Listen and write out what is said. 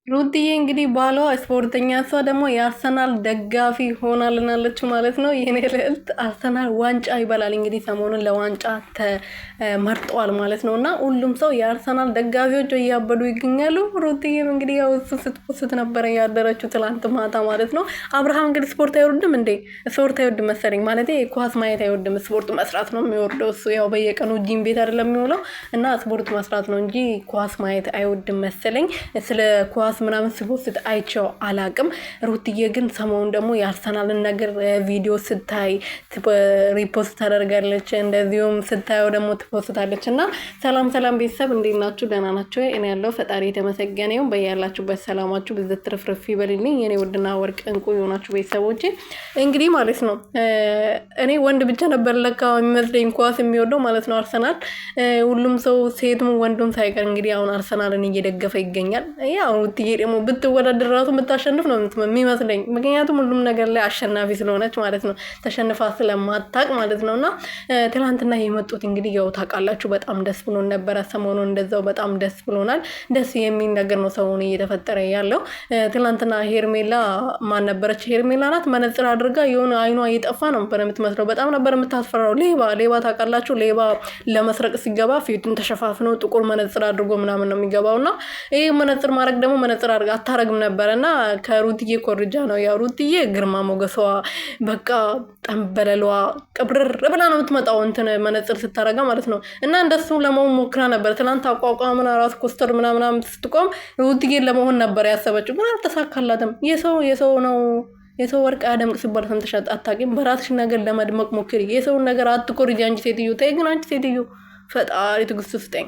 ሩትዬ እንግዲህ ባሏ ስፖርተኛ እሷ ደግሞ የአርሰናል ደጋፊ ሆናልናለች ማለት ነው። የኔ ልዕልት አርሰናል ዋንጫ ይበላል እንግዲህ ሰሞኑን ለዋንጫ ተመርጧል ማለት ነው። እና ሁሉም ሰው የአርሰናል ደጋፊዎች እያበዱ ይገኛሉ። ሩትዬም እንግዲህ ያው እሱ ስትፖስት ነበረ ያደረችው ትላንት ማታ ማለት ነው። አብርሃም እንግዲህ ስፖርት አይወድም እንዴ? ስፖርት አይወድም መሰለኝ ማለት ኳስ ማየት አይወድም፣ ስፖርት መስራት ነው የሚወርደው እሱ። ያው በየቀኑ ጂም ቤት አይደለም የሚውለው እና ስፖርት መስራት ነው እንጂ ኳስ ማየት አይወድም መሰለኝ። ስለ ኳስ ምናምን ስፖስት አይቼው አላቅም። ሩትዬ ግን ሰሞኑን ደግሞ የአርሰናልን ነገር ቪዲዮ ስታይ ሪፖስት ታደርጋለች፣ እንደዚሁም ስታየው ደግሞ ትፖስታለች። እና ሰላም ሰላም ቤተሰብ እንዴት ናችሁ? ደህና ናቸው? እኔ ያለው ፈጣሪ የተመሰገነ ይሁን። በያላችሁበት ሰላማችሁ ብዝት ትርፍርፍ ይበልልኝ የኔ ውድና ወርቅ እንቁ የሆናችሁ ቤተሰቦቼ። እንግዲህ ማለት ነው እኔ ወንድ ብቻ ነበር ለካ የሚመስለኝ ኳስ የሚወደው ማለት ነው አርሰናል። ሁሉም ሰው ሴቱም ወንዱም ሳይቀር እንግዲህ አሁን አርሰናልን እየደገፈ ይገኛል። ያው ሩትዬ ደግሞ ብትወዳደር ራሱ የምታሸንፍ ነው የሚመስለኝ። ምክንያቱም ሁሉም ነገር ላይ አሸናፊ ስለሆነች ማለት ነው፣ ተሸንፋ ስለማታቅ ማለት ነው። እና ትላንትና የመጡት እንግዲህ ያው ታውቃላችሁ በጣም ደስ ብሎን ነበረ። ሰሞኑን እንደዛው በጣም ደስ ብሎናል። ደስ የሚል ነገር ነው ሰሞኑን እየተፈጠረ ያለው። ትላንትና ሄርሜላ ማን ነበረች? ሄርሜላ ናት። መነጽር አድርጋ የሆነ አይኗ እየጠፋ ነበር የምትመስለው። በጣም ነበር የምታስፈራው። ሌባ ታውቃላችሁ፣ ሌባ ለመስረቅ ሲገባ ፊቱን ተሸፋፍነው ጥቁር መነጽር አድርጎ ምናምን ነው የሚገባው። እና ይህ መነጽር ማድረግ ደግሞ መነጽር አታረግም ነበር። እና ከሩትዬ ኮርጃ ነው። ያው ሩትዬ ግርማ ሞገሷ በቃ ጠንበለሏ ቅብርር ብላ ነው የምትመጣው እንትን መነጽር ስታረጋ ማለት ነው። እና እንደሱ ለመሆን ሞክራ ነበር ትናንት። አቋቋምና ራስ ኮስተር ምናምናም ስትቆም ሩትዬን ለመሆን ነበር ያሰበችው፣ ግን አልተሳካላትም። የሰው ነው የሰው ወርቅ አያደምቅ ሲባል ሰምተሽ አታውቂም? በራስሽ ነገር ለመድመቅ ሞክሪ። የሰውን ነገር አትኮርጂ አንቺ ሴትዮ። ተይ ግን አንቺ ሴትዮ፣ ፈጣሪ ትዕግስት ስጠኝ።